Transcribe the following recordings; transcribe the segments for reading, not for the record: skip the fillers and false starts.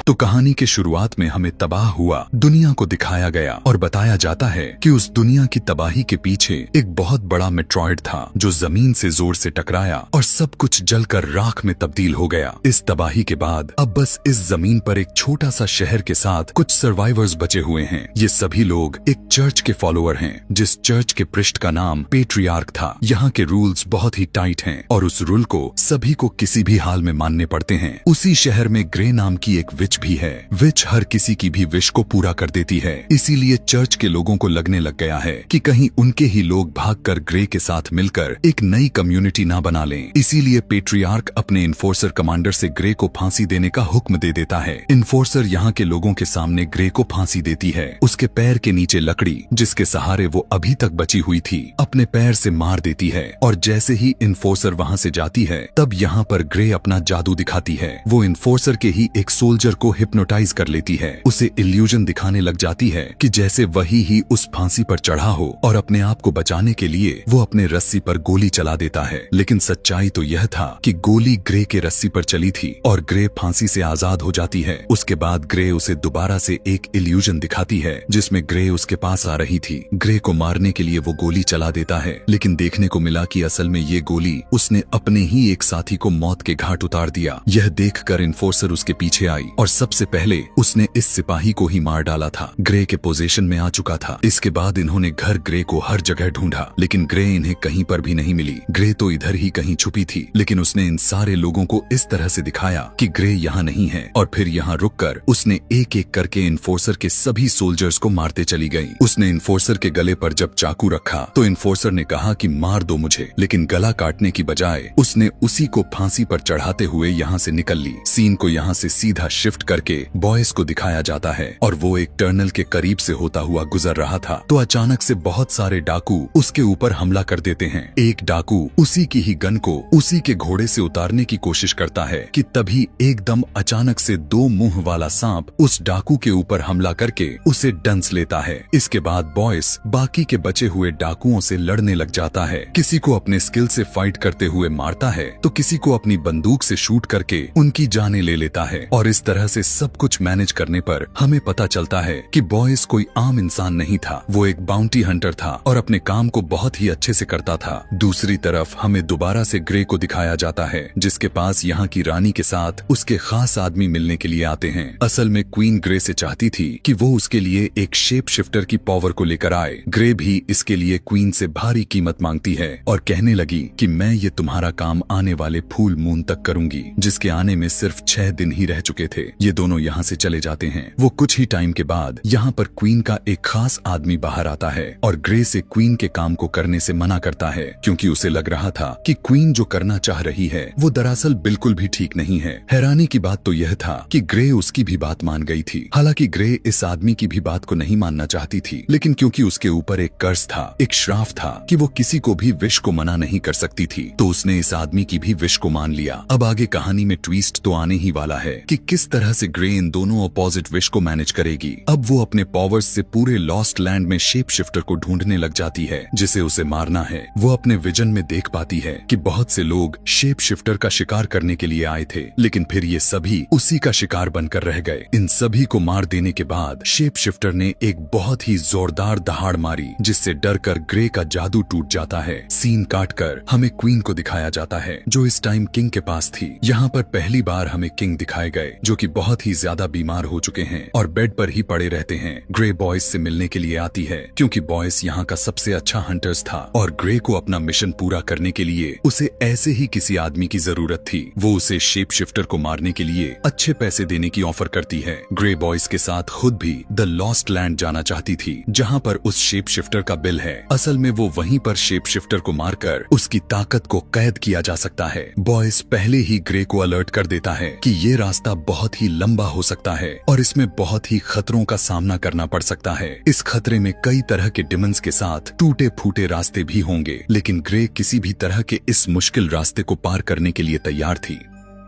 तो कहानी के शुरुआत में हमें तबाह हुआ दुनिया को दिखाया गया और बताया जाता है कि उस दुनिया की तबाही के पीछे एक बहुत बड़ा मेट्रॉइड था जो जमीन से जोर से टकराया और सब कुछ जलकर राख में तब्दील हो गया। इस तबाही के बाद अब बस इस जमीन पर एक छोटा सा शहर के साथ कुछ सर्वाइवर्स बचे हुए हैं। ये सभी लोग एक चर्च के फॉलोअर हैं, जिस चर्च के पृष्ठ का नाम पेट्रियार्क था। यहाँ के रूल्स बहुत ही टाइट हैं और उस रूल को सभी को किसी भी हाल में मानने पड़ते हैं। उसी शहर में ग्रे नाम की एक विच भी है। विच हर किसी की भी विश को पूरा कर देती है, इसीलिए चर्च के लोगों को लगने लग गया है कि कहीं उनके ही लोग भागकर ग्रे के साथ मिलकर एक नई कम्युनिटी ना बना लें। इसीलिए पेट्रियार्क अपने इन्फोर्सर कमांडर से ग्रे को फांसी देने का हुक्म दे देता है। इन्फोर्सर यहाँ के लोगों के सामने ग्रे को फांसी देती है। उसके पैर के नीचे लकड़ी जिसके सहारे वो अभी तक बची हुई थी अपने पैर से मार देती है और जैसे ही इन्फोर्सर वहाँ से जाती है तब यहाँ पर ग्रे अपना जादू दिखाती है। वो इन्फोर्सर के ही एक सोल्जर को हिप्नोटाइज कर लेती है। उसे इल्यूजन दिखाने लग जाती है कि जैसे वही ही उस फांसी पर चढ़ा हो और अपने आप को बचाने के लिए वो अपने रस्सी पर गोली चला देता है। लेकिन सच्चाई तो यह था कि गोली ग्रे के रस्सी पर चली थी और ग्रे फांसी से आजाद हो जाती है। उसके बाद ग्रे उसे दोबारा से एक इल्यूजन दिखाती है जिसमें ग्रे उसके पास आ रही थी। ग्रे को मारने के लिए वो गोली चला देता है, लेकिन देखने को मिला कि असल में ये गोली उसने अपने ही एक साथी को मौत के घाट उतार दिया। यह देखकर इन्फोर्सर उसके पीछे आई और सबसे पहले उसने इस सिपाही को ही मार डाला था। ग्रे के पोजीशन में आ चुका था। इसके बाद इन्होंने घर ग्रे को हर जगह ढूंढा, लेकिन ग्रे इन्हें कहीं पर भी नहीं मिली। ग्रे तो इधर ही कहीं छुपी थी, लेकिन उसने इन सारे लोगों को इस तरह से दिखाया कि ग्रे यहाँ नहीं है और फिर यहाँ रुककर उसने एक एक करके इन्फोर्सर के सभी सोल्जर्स को मारते चली गई। उसने इन्फोर्सर के गले पर जब चाकू रखा तो इन्फोर्सर ने कहा कि मार दो मुझे, लेकिन गला काटने की बजाय उसने उसी को फांसी पर चढ़ाते हुए यहाँ से निकल ली। सीन को यहाँ से सीधा शिफ्ट करके बॉयज को दिखाया जाता है और वो एक टर्नल के करीब से होता हुआ गुजर रहा था तो अचानक से बहुत सारे डाकू उसके ऊपर हमला कर देते हैं। एक डाकू उसी की ही गन को उसी के घोड़े से उतारने की कोशिश करता है कि तभी एकदम अचानक से दो मुंह वाला सांप उस डाकू के ऊपर हमला करके उसे डंस लेता है। इसके बाद बॉयज बाकी के बचे हुए डाकुओं से लड़ने लग जाता है। किसी को अपने स्किल से फाइट करते हुए मारता है तो किसी को अपनी बंदूक से शूट करके उनकी जानें ले लेता है और इस तरह से सब कुछ मैनेज करने पर हमें पता चलता है कि बॉयज कोई आम इंसान नहीं था। वो एक बाउंटी हंटर था और अपने काम को बहुत ही अच्छे से करता था। दूसरी तरफ हमें दोबारा से ग्रे को दिखाया जाता है जिसके पास यहाँ की रानी के साथ उसके खास आदमी मिलने के लिए आते हैं। असल में क्वीन ग्रे से चाहती थी कि वो उसके लिए एक शेप शिफ्टर की पावर को लेकर आए। ग्रे भी इसके लिए क्वीन से भारी कीमत मांगती है और कहने लगी कि मैं ये तुम्हारा काम आने वाले फुल मून तक करूंगी, जिसके आने में सिर्फ 6 दिन ही रह चुके थे। ये दोनों यहाँ से चले जाते हैं। वो कुछ ही टाइम के बाद यहाँ पर क्वीन का एक खास आदमी बाहर आता है और ग्रे से क्वीन के काम को करने से मना करता है क्योंकि उसे लग रहा था कि क्वीन जो करना चाह रही है वो दरअसल बिल्कुल भी ठीक नहीं है। हैरानी की बात तो यह था कि ग्रे उसकी भी बात मान गई थी। हालांकि ग्रे इस आदमी की भी बात को नहीं मानना चाहती थी, लेकिन क्योंकि उसके ऊपर एक कर्ज था, एक श्राप था कि वो किसी को भी विश को मना नहीं कर सकती थी, तो उसने इस आदमी की भी विश को मान लिया। अब आगे कहानी में ट्विस्ट तो आने ही वाला है कि किस तरह से ग्रे इन दोनों अपोजिट विश को मैनेज करेगी। अब वो अपने पावर्स से पूरे लॉस्ट लैंड में शेप शिफ्टर को ढूंढने लग जाती है जिसे उसे मारना है। वो अपने विजन में देख पाती है कि बहुत से लोग शेप शिफ्टर का शिकार करने के लिए आए थे, लेकिन फिर ये सभी उसी का शिकार बनकर रह गए। इन सभी को मार देने के बाद शेप शिफ्टर ने एक बहुत ही जोरदार दहाड़ मारी जिससे डरकर ग्रे का जादू टूट जाता है। सीन काटकर हमें क्वीन को दिखाया जाता है जो इस टाइम किंग के पास थी। यहाँ पर पहली बार हमें किंग दिखाए गए जो कि बहुत ही ज्यादा बीमार हो चुके हैं और बेड पर ही पड़े रहते हैं। ग्रे बॉयज से मिलने के लिए आती है क्योंकि बॉयज यहाँ का सबसे अच्छा हंटर्स था और ग्रे को अपना मिशन पूरा करने के लिए उसे ऐसे ही किसी आदमी की जरूरत थी। वो उसे शेप शिफ्टर को मारने के लिए अच्छे पैसे देने की ऑफर करती है। ग्रे बॉयज के साथ खुद भी द लॉस्ट लैंड जाना चाहती थी जहाँ पर उस शेप शिफ्टर का बिल है। असल में वो वहीं पर शेप शिफ्टर को मारकर उसकी ताकत को कैद किया जा सकता है। बॉयज पहले ही ग्रे को अलर्ट कर देता है कि ये रास्ता बहुत ही लंबा हो सकता है और इसमें बहुत ही खतरों का सामना करना पड़ सकता है। इस खतरे में कई तरह के डिमंस के साथ टूटे फूटे रास्ते भी होंगे, लेकिन ग्रे किसी भी तरह के इस मुश्किल रास्ते को पार करने के लिए तैयार थी।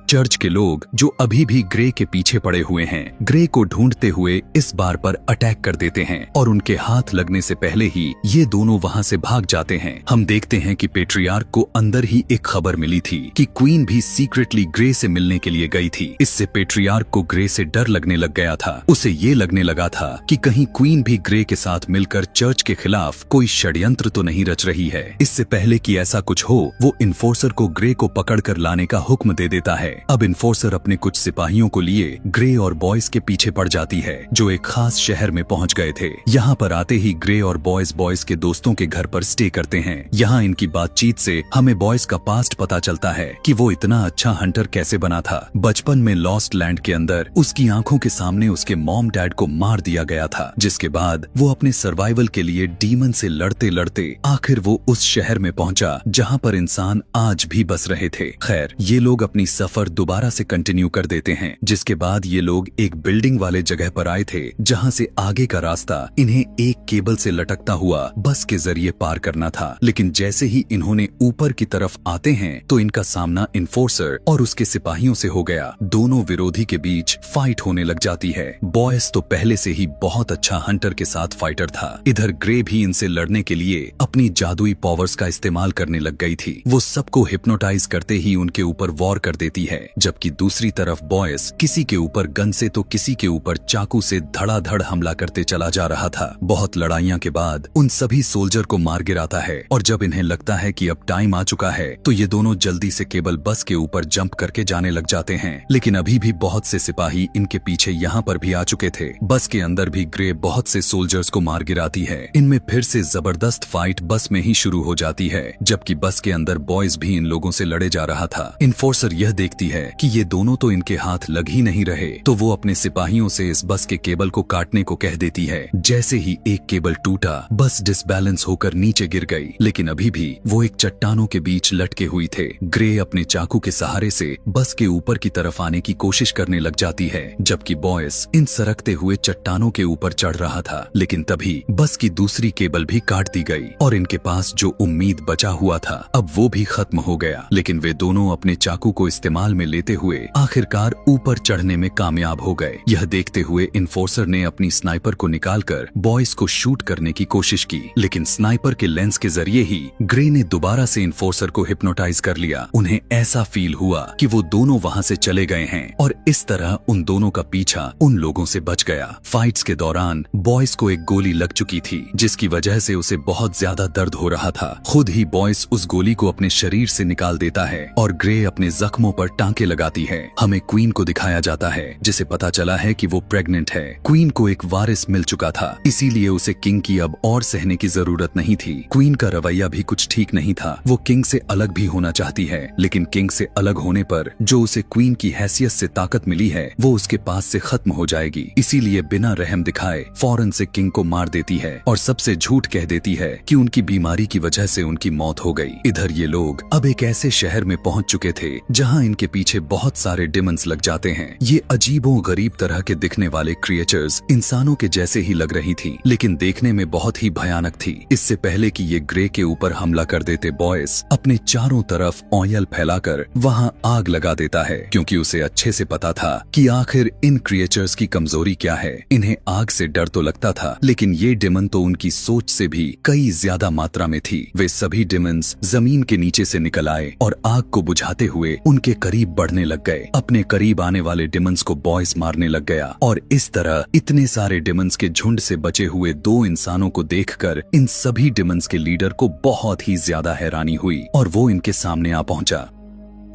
चर्च के लोग जो अभी भी ग्रे के पीछे पड़े हुए हैं, ग्रे को ढूंढते हुए इस बार पर अटैक कर देते हैं और उनके हाथ लगने से पहले ही ये दोनों वहाँ से भाग जाते हैं। हम देखते हैं कि पेट्रियार्क को अंदर ही एक खबर मिली थी कि क्वीन भी सीक्रेटली ग्रे से मिलने के लिए गई थी। इससे पेट्रियार्क को ग्रे से डर लगने लग गया था। उसे ये लगने लगा था कि कहीं क्वीन भी ग्रे के साथ मिलकर चर्च के खिलाफ कोई षड्यंत्र तो नहीं रच रही है। इससे पहले कि ऐसा कुछ हो, वो इन्फोर्सर को ग्रे को पकड़ कर लाने का हुक्म दे देता है। अब इन्फोर्सर अपने कुछ सिपाहियों को लिए ग्रे और बॉयज के पीछे पड़ जाती है, जो एक खास शहर में पहुंच गए थे। यहाँ पर आते ही ग्रे और बॉयज के दोस्तों के घर पर स्टे करते हैं। यहाँ इनकी बातचीत से हमें बॉयज का पास्ट पता चलता है कि वो इतना अच्छा हंटर कैसे बना था। बचपन में लॉस्ट लैंड के अंदर उसकी आंखों के सामने उसके मॉम डैड को मार दिया गया था, जिसके बाद वो अपने सर्वाइवल के लिए डीमन से लड़ते लड़ते आखिर वो उस शहर में पहुंचा जहाँ पर इंसान आज भी बस रहे थे। खैर, ये लोग अपनी सफर दोबारा से कंटिन्यू कर देते हैं, जिसके बाद ये लोग एक बिल्डिंग वाले जगह पर आए थे जहाँ से आगे का रास्ता इन्हें एक केबल से लटकता हुआ बस के जरिए पार करना था। लेकिन जैसे ही इन्होंने ऊपर की तरफ आते हैं तो इनका सामना इन्फोर्सर और उसके सिपाहियों से हो गया। दोनों विरोधी के बीच फाइट होने लग जाती है। बॉयज तो पहले से ही बहुत अच्छा हंटर के साथ फाइटर था। इधर ग्रे भी इनसे लड़ने के लिए अपनी जादुई पावर्स का इस्तेमाल करने लग गई थी। वो सबको हिप्नोटाइज करते ही उनके ऊपर वॉर कर देती है, जबकि दूसरी तरफ बॉयज किसी के ऊपर गन से तो किसी के ऊपर चाकू से धड़ाधड़ हमला करते चला जा रहा था। बहुत लड़ाइयां के बाद उन सभी सोल्जर को मार गिराता है और जब इन्हें लगता है कि अब टाइम आ चुका है तो ये दोनों जल्दी से केबल बस के ऊपर जंप करके जाने लग जाते हैं। लेकिन अभी भी बहुत से सिपाही इनके पीछे यहाँ पर भी आ चुके थे। बस के अंदर भी ग्रे बहुत से सोल्जर्स को मार गिराती है। इनमें फिर से जबरदस्त फाइट बस में ही शुरू हो जाती है, जबकि बस के अंदर बॉयज भी इन लोगों से लड़े जा रहा था। इन्फोर्सर यह देखती है कि ये दोनों तो इनके हाथ लग ही नहीं रहे, तो वो अपने सिपाहियों से इस बस के केबल को काटने को कह देती है। जैसे ही एक केबल टूटा, बस डिसबैलेंस होकर नीचे गिर गई, लेकिन अभी भी वो एक चट्टानों के बीच लटके हुई थे। ग्रे अपने चाकू के सहारे से बस के ऊपर की तरफ आने की कोशिश करने लग जाती है, जबकि बॉयज इन सरकते हुए चट्टानों के ऊपर चढ़ रहा था। लेकिन तभी बस की दूसरी केबल भी काट दी गई और इनके पास जो उम्मीद बचा हुआ था अब वो भी खत्म हो गया। लेकिन वे दोनों अपने चाकू को इस्तेमाल में लेते हुए आखिरकार ऊपर चढ़ने में कामयाब हो गए। यह देखते हुए इन्फोर्सर ने अपनी स्नाइपर को निकालकर बॉयज को शूट करने की कोशिश की, लेकिन स्नाइपर के लेंस के जरिए ही ग्रे ने दोबारा से इन्फोर्सर को हिप्नोटाइज कर लिया। उन्हें ऐसा फील हुआ कि वो दोनों वहाँ से चले गए हैं और इस तरह उन दोनों का पीछा उन लोगों से बच गया। फाइट्स के दौरान बॉयज को एक गोली लग चुकी थी, जिसकी वजह से उसे बहुत ज्यादा दर्द हो रहा था। खुद ही बॉयज उस गोली को अपने शरीर से निकाल देता है और ग्रे अपने जख्मों पर टांके लगाती है। हमें क्वीन को दिखाया जाता है, जिसे पता चला है कि वो प्रेग्नेंट है। क्वीन को एक वारिस मिल चुका था, इसीलिए उसे किंग की अब और सहने की जरूरत नहीं थी। क्वीन का रवैया भी कुछ ठीक नहीं था। वो किंग से अलग भी होना चाहती है, लेकिन किंग से अलग होने पर जो उसे क्वीन की हैसियत से ताकत मिली है वो उसके पास से खत्म हो जाएगी। इसीलिए बिना रहम दिखाए फौरन से किंग को मार देती है और सबसे झूठ कह देती है कि उनकी बीमारी की वजह से उनकी मौत हो गई। इधर ये लोग अब एक ऐसे शहर में पहुंच चुके थे जहां इनके पीछे बहुत सारे डिमंस लग जाते हैं। ये अजीबो गरीब तरह के दिखने वाले क्रिएचर्स इंसानों के जैसे ही लग रही थी, लेकिन देखने में बहुत ही भयानक थी। इससे पहले कि ये ग्रे के ऊपर हमला कर देते, बॉयज अपने चारों तरफ ऑयल फैलाकर वहां आग लगा देता है, क्योंकि उसे अच्छे से पता था कि आखिर इन क्रिएचर्स की कमजोरी क्या है। इन्हें आग से डर तो लगता था, लेकिन ये डिमन तो उनकी सोच से भी कई ज्यादा मात्रा में थी। वे सभी डिमंस जमीन के नीचे से निकल आए और आग को बुझाते हुए उनके करीब बढ़ने लग गए। अपने करीब आने वाले डिमंस को बॉयज मारने लग गया और इस तरह इतने सारे डिमंस के झुंड से बचे हुए दो इंसानों को देखकर इन सभी डिमंस के लीडर को बहुत ही ज्यादा हैरानी हुई और वो इनके सामने आ पहुंचा।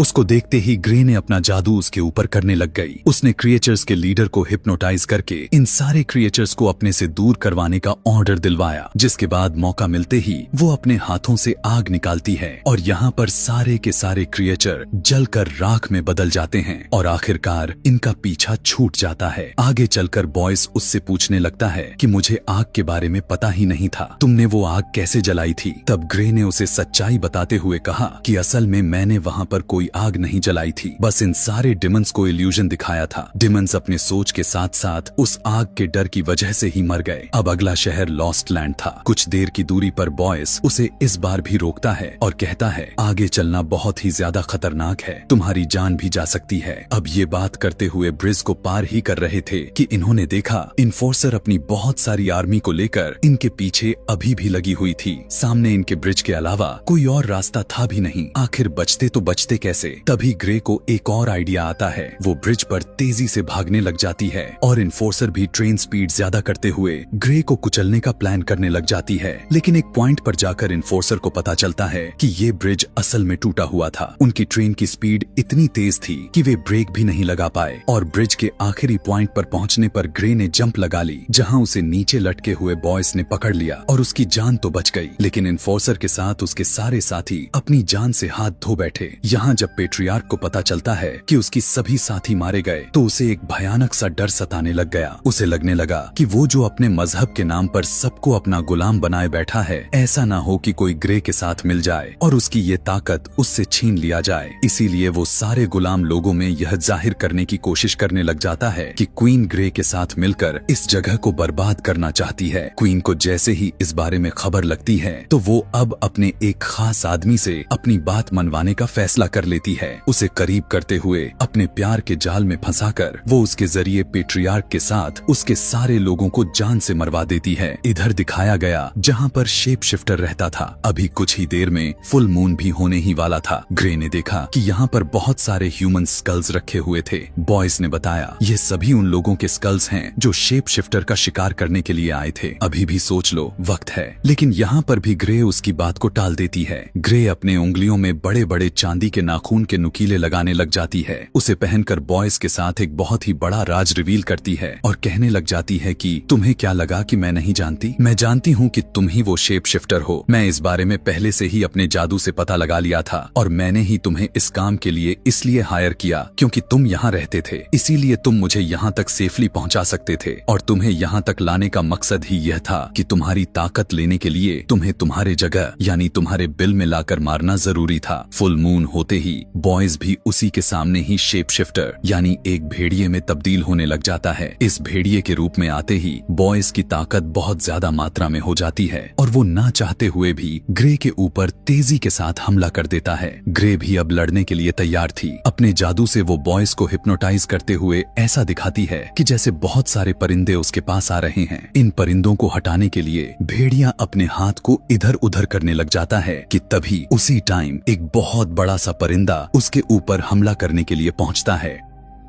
उसको देखते ही ग्रे ने अपना जादू उसके ऊपर करने लग गई। उसने क्रिएचर्स के लीडर को हिप्नोटाइज करके इन सारे क्रिएचर्स को अपने से दूर करवाने का ऑर्डर दिलवाया, जिसके बाद मौका मिलते ही वो अपने हाथों से आग निकालती है और यहाँ पर सारे के सारे क्रिएचर जलकर राख में बदल जाते हैं और आखिरकार इनका पीछा छूट जाता है। आगे चलकर बॉयज उससे पूछने लगता है कि मुझे आग के बारे में पता ही नहीं था, तुमने वो आग कैसे जलाई थी? तब ग्रे ने उसे सच्चाई बताते हुए कहा कि असल में मैंने वहाँ पर कोई कोई आग नहीं जलाई थी, बस इन सारे डिमंस को इल्यूजन दिखाया था। डिमंस अपने सोच के साथ साथ उस आग के डर की वजह से ही मर गए। अब अगला शहर लॉस्ट लैंड था। कुछ देर की दूरी पर बॉयस उसे इस बार भी रोकता है और कहता है, आगे चलना बहुत ही ज्यादा खतरनाक है, तुम्हारी जान भी जा सकती है। अब ये बात करते हुए ब्रिज को पार ही कर रहे थे कि इन्होंने देखा इन्फोर्सर अपनी बहुत सारी आर्मी को लेकर इनके पीछे अभी भी लगी हुई थी। सामने इनके ब्रिज के अलावा कोई और रास्ता था भी नहीं। आखिर बचते तो बचते कैसे? तभी ग्रे को एक और आइडिया आता है। वो ब्रिज पर तेजी से भागने लग जाती है और इन्फोर्सर भी ट्रेन स्पीड ज्यादा करते हुए ग्रे को कुचलने का प्लान करने लग जाती है। लेकिन एक पॉइंट पर जाकर इन्फोर्सर को पता चलता है कि ये ब्रिज असल में टूटा हुआ था। उनकी ट्रेन की स्पीड इतनी तेज थी कि वे ब्रेक भी नहीं लगा पाए और ब्रिज के आखिरी पॉइंट पर पहुंचने पर ग्रे ने जंप लगा ली, जहां उसे नीचे लटके हुए बॉयस ने पकड़ लिया और उसकी जान तो बच गई, लेकिन इन्फोर्सर के साथ उसके सारे साथी अपनी जान से हाथ धो बैठे। यहाँ जब पेट्रियार्क को पता चलता है कि उसकी सभी साथी मारे गए तो उसे एक भयानक सा डर सताने लग गया। उसे लगने लगा कि वो जो अपने मजहब के नाम पर सबको अपना गुलाम बनाए बैठा है, ऐसा ना हो कि कोई ग्रे के साथ मिल जाए और उसकी ये ताकत उससे छीन लिया जाए। इसीलिए वो सारे गुलाम लोगों में यह जाहिर करने की कोशिश करने लग जाता है कि क्वीन ग्रे के साथ मिलकर इस जगह को बर्बाद करना चाहती है। क्वीन को जैसे ही इस बारे में खबर लगती है तो वो अब अपने एक खास आदमी से अपनी बात मनवाने का फैसला कर लेती है। उसे करीब करते हुए अपने प्यार के जाल में फंसाकर वो उसके जरिए पेट्रियार्क के साथ उसके सारे लोगों को जान से मरवा देती है। इधर दिखाया गया जहाँ पर शेप शिफ्टर रहता था। अभी कुछ ही देर में फुल मून भी होने ही वाला था। ग्रे ने देखा कि यहाँ पर बहुत सारे ह्यूमन स्कल्स रखे हुए थे। बॉयस ने बताया, ये सभी उन लोगों के स्कल्स हैं जो शेप शिफ्टर का शिकार करने के लिए आए थे। अभी भी सोच लो, वक्त है। लेकिन यहाँ पर भी ग्रे उसकी बात को टाल देती है। ग्रे अपने उंगलियों में बड़े बड़े चांदी के नाखून के नुकीले लगाने लग जाती है। उसे पहनकर बॉयस के साथ एक बहुत ही बड़ा राज रिवील करती है और कहने लग जाती है कि तुम्हें क्या लगा कि मैं नहीं जानती? मैं जानती हूँ कि तुम ही वो शेप शिफ्टर हो। मैं इस बारे में पहले से ही अपने जादू से पता लगा लिया था और मैंने ही तुम्हें इस काम के लिए इसलिए हायर किया क्योंकि तुम यहाँ रहते थे, इसीलिए तुम मुझे यहाँ तक सेफली पहुँचा सकते थे और तुम्हें यहाँ तक लाने का मकसद ही यह था कि तुम्हारी ताकत लेने के लिए तुम्हें तुम्हारे जगह यानी तुम्हारे बिल में लाकर मारना जरूरी था। फुल मून होते ही बॉयज भी उसी के सामने ही शेप शिफ्टर यानी एक भेड़िए में तब्दील होने लग जाता है। इस भेड़िए के रूप में आते ही बॉयज की ताकत बहुत ज्यादा मात्रा में हो जाती है और वो ना चाहते हुए भी ग्रे के ऊपर तेजी के साथ हमला कर देता है। ग्रे भी अब लड़ने के लिए तैयार थी। अपने जादू से वो बॉयज को हिप्नोटाइज करते हुए ऐसा दिखाती है कि जैसे बहुत सारे परिंदे उसके पास आ रहे हैं। इन परिंदों को हटाने के लिए भेड़िया अपने हाथ को इधर उधर करने लग जाता है कि तभी उसी टाइम एक बहुत बड़ा सा परिंदा उसके ऊपर हमला करने के लिए पहुंचता है।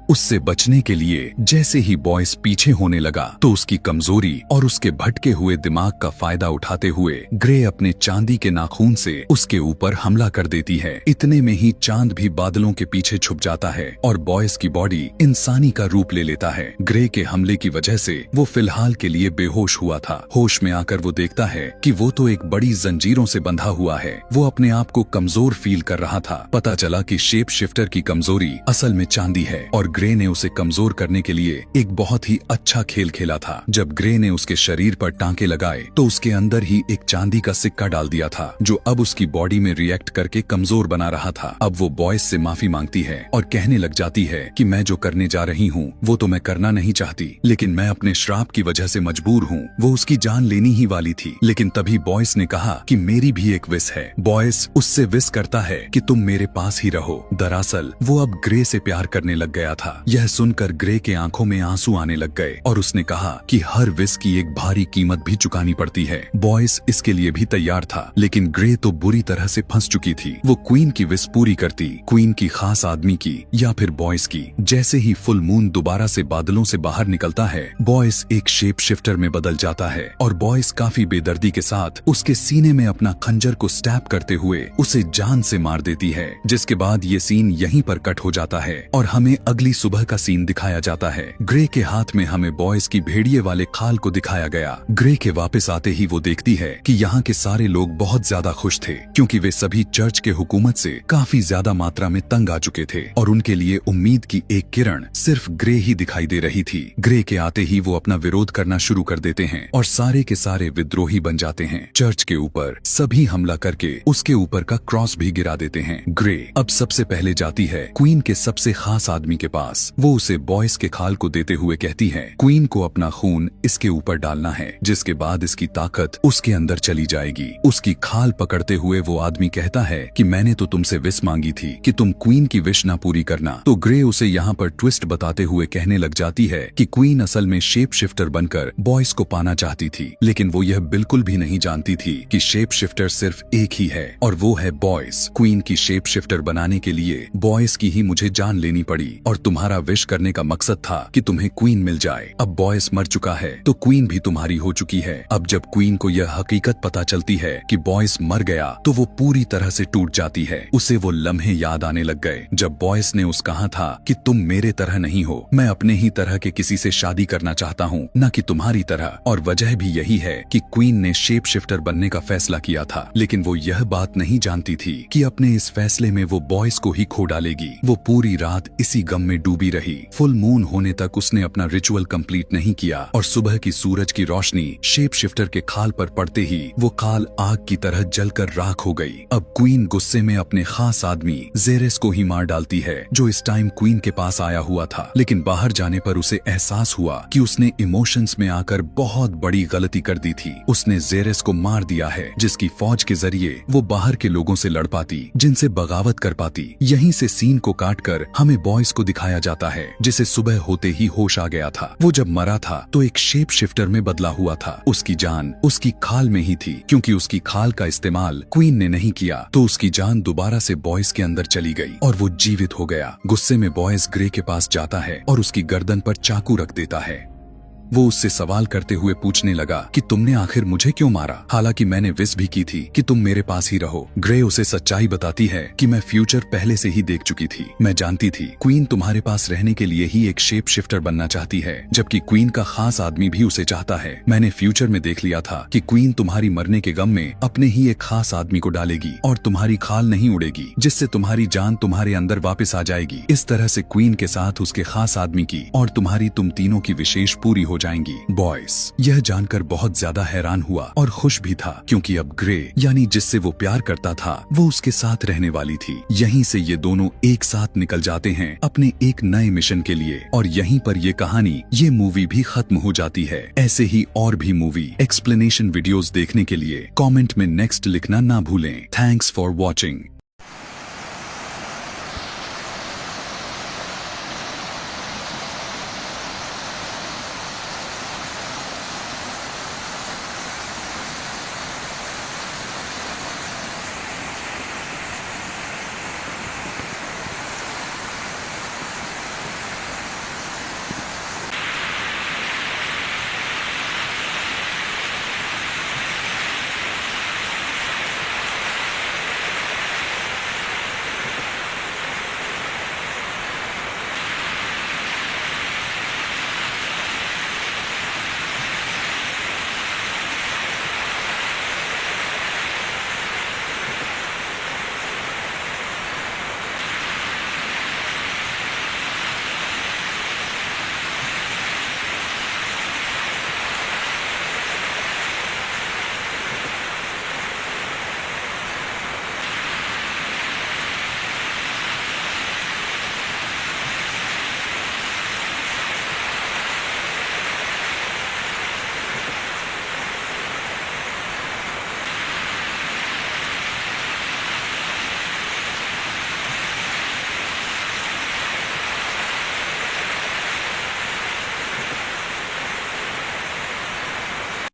उससे बचने के लिए जैसे ही बॉयस पीछे होने लगा तो उसकी कमजोरी और उसके भटके हुए दिमाग का फायदा उठाते हुए ग्रे अपने चांदी के नाखून से उसके ऊपर हमला कर देती है। इतने में ही चांद भी बादलों के पीछे छुप जाता है और बॉयस की बॉडी इंसानी का रूप ले लेता है। ग्रे के हमले की वजह से वो फिलहाल के लिए बेहोश हुआ था। होश में आकर वो देखता है कि वो तो एक बड़ी जंजीरों से बंधा हुआ है। वो अपने आप को कमजोर फील कर रहा था। पता चला कि शेप शिफ्टर की कमजोरी असल में चांदी है और ग्रे ने उसे कमजोर करने के लिए एक बहुत ही अच्छा खेल खेला था। जब ग्रे ने उसके शरीर पर टांके लगाए तो उसके अंदर ही एक चांदी का सिक्का डाल दिया था जो अब उसकी बॉडी में रिएक्ट करके कमजोर बना रहा था। अब वो बॉयस से माफी मांगती है और कहने लग जाती है कि मैं जो करने जा रही हूँ वो तो मैं करना नहीं चाहती, लेकिन मैं अपने श्राप की वजह से मजबूर हूँ। वो उसकी जान लेनी ही वाली थी, लेकिन तभी बॉयस ने कहा कि मेरी भी एक विश है। बॉयस उससे विश करता है कि तुम मेरे पास ही रहो। दरअसल वो अब ग्रे से प्यार करने लग गया था। यह सुनकर ग्रे के आंखों में आंसू आने लग गए और उसने कहा कि हर विश की एक भारी कीमत भी चुकानी पड़ती है। बॉयस इसके लिए भी तैयार था, लेकिन ग्रे तो बुरी तरह से फंस चुकी थी। वो क्वीन की विश पूरी करती, क्वीन की खास आदमी की या फिर बॉयस की। जैसे ही फुल मून दोबारा से बादलों से बाहर निकलता है, बॉयस एक शेप शिफ्टर में बदल जाता है और बॉयस काफी बेदर्दी के साथ उसके सीने में अपना खंजर को स्टैब करते हुए उसे जान से मार देती है। जिसके बाद ये सीन यहीं पर कट हो जाता है और हमें अगली सुबह का सीन दिखाया जाता है। ग्रे के हाथ में हमें बॉयज की भेड़िए वाले खाल को दिखाया गया। ग्रे के वापस आते ही वो देखती है कि यहाँ के सारे लोग बहुत ज्यादा खुश थे, क्योंकि वे सभी चर्च के हुकूमत से काफी ज्यादा मात्रा में तंग आ चुके थे और उनके लिए उम्मीद की एक किरण सिर्फ ग्रे ही दिखाई दे रही थी। ग्रे के आते ही वो अपना विरोध करना शुरू कर देते हैं और सारे के सारे विद्रोही बन जाते हैं। चर्च के ऊपर सभी हमला करके उसके ऊपर का क्रॉस भी गिरा देते हैं। ग्रे अब सबसे पहले जाती है क्वीन के सबसे खास आदमी के पास। वो उसे बॉयज के खाल को देते हुए कहती है क्वीन को अपना खून इसके ऊपर डालना है, जिसके बाद इसकी ताकत उसके अंदर चली जाएगी। उसकी खाल पकड़ते हुए वो आदमी कहता है कि मैंने तो तुमसे विश मांगी थी कि तुम क्वीन की विश ना पूरी करना। तो ग्रे उसे यहाँ पर ट्विस्ट बताते हुए कहने लग जाती है कि क्वीन असल में शेप शिफ्टर बनकर बॉयज को पाना चाहती थी, लेकिन वो यह बिल्कुल भी नहीं जानती थी कि शेप शिफ्टर सिर्फ एक ही है और वो है बॉयज। क्वीन की शेप शिफ्टर बनाने के लिए बॉयज की ही मुझे जान लेनी पड़ी और तुम्हारा विश करने का मकसद था कि तुम्हें क्वीन मिल जाए। अब बॉयज मर चुका है तो क्वीन भी तुम्हारी हो चुकी है। अब जब क्वीन को यह हकीकत पता चलती है कि बॉयज मर गया तो वो पूरी तरह से टूट जाती है। उसे वो लम्हे याद आने लग गए जब बॉयज ने उस कहा था कि तुम मेरे तरह नहीं हो, मैं अपने ही तरह के किसी से शादी करना चाहता हूँ, न कि तुम्हारी तरह। और वजह भी यही है कि क्वीन ने शेप शिफ्टर बनने का फैसला किया था, लेकिन वो यह बात नहीं जानती थी कि अपने इस फैसले में वो बॉयज को ही खो डालेगी। वो पूरी रात इसी गम में डूबी रही। फुल मून होने तक उसने अपना रिचुअल कंप्लीट नहीं किया और सुबह की सूरज की रोशनी शेप शिफ्टर के खाल पर पड़ते ही वो खाल आग की तरह जलकर राख हो गई। अब क्वीन गुस्से में अपने खास आदमी जेरेस को ही मार डालती है, जो इस टाइम क्वीन के पास आया हुआ था। लेकिन बाहर जाने पर उसे एहसास हुआ कि उसने इमोशंस में आकर बहुत बड़ी गलती कर दी थी। उसने जेरेस को मार दिया है, जिसकी फौज के जरिए वो बाहर के लोगों से लड़ पाती, जिनसे बगावत कर पाती। यहीं से सीन को काटकर हमें बॉयज को दिखाया जाता है, जिसे सुबह होते ही होश आ गया था। वो जब मरा था तो एक शेप शिफ्टर में बदला हुआ था। उसकी जान उसकी खाल में ही थी, क्योंकि उसकी खाल का इस्तेमाल क्वीन ने नहीं किया तो उसकी जान दोबारा से बॉयज के अंदर चली गई और वो जीवित हो गया। गुस्से में बॉयज ग्रे के पास जाता है और उसकी गर्दन पर चाकू रख देता है। वो उससे सवाल करते हुए पूछने लगा कि तुमने आखिर मुझे क्यों मारा, हालांकि मैंने विश भी की थी कि तुम मेरे पास ही रहो। ग्रे उसे सच्चाई बताती है कि मैं फ्यूचर पहले से ही देख चुकी थी। मैं जानती थी क्वीन तुम्हारे पास रहने के लिए ही एक शेप शिफ्टर बनना चाहती है, जबकि क्वीन का खास आदमी भी उसे चाहता है। मैंने फ्यूचर में देख लिया था कि क्वीन तुम्हारी मरने के गम में अपने ही एक खास आदमी को डालेगी और तुम्हारी खाल नहीं उड़ेगी, जिससे तुम्हारी जान तुम्हारे अंदर वापस आ जाएगी। इस तरह से क्वीन के साथ उसके खास आदमी की और तुम्हारी तुम तीनों की विशेष पूरी हो जाएंगी। बॉयज यह जानकर बहुत ज्यादा हैरान हुआ और खुश भी था, क्योंकि अब ग्रे यानी जिससे वो प्यार करता था वो उसके साथ रहने वाली थी। यहीं से ये दोनों एक साथ निकल जाते हैं अपने एक नए मिशन के लिए और यहीं पर ये कहानी, ये मूवी भी खत्म हो जाती है। ऐसे ही और भी मूवी एक्सप्लेनेशन वीडियोस देखने के लिए कमेंट में नेक्स्ट लिखना ना भूलें। Thanks for watching.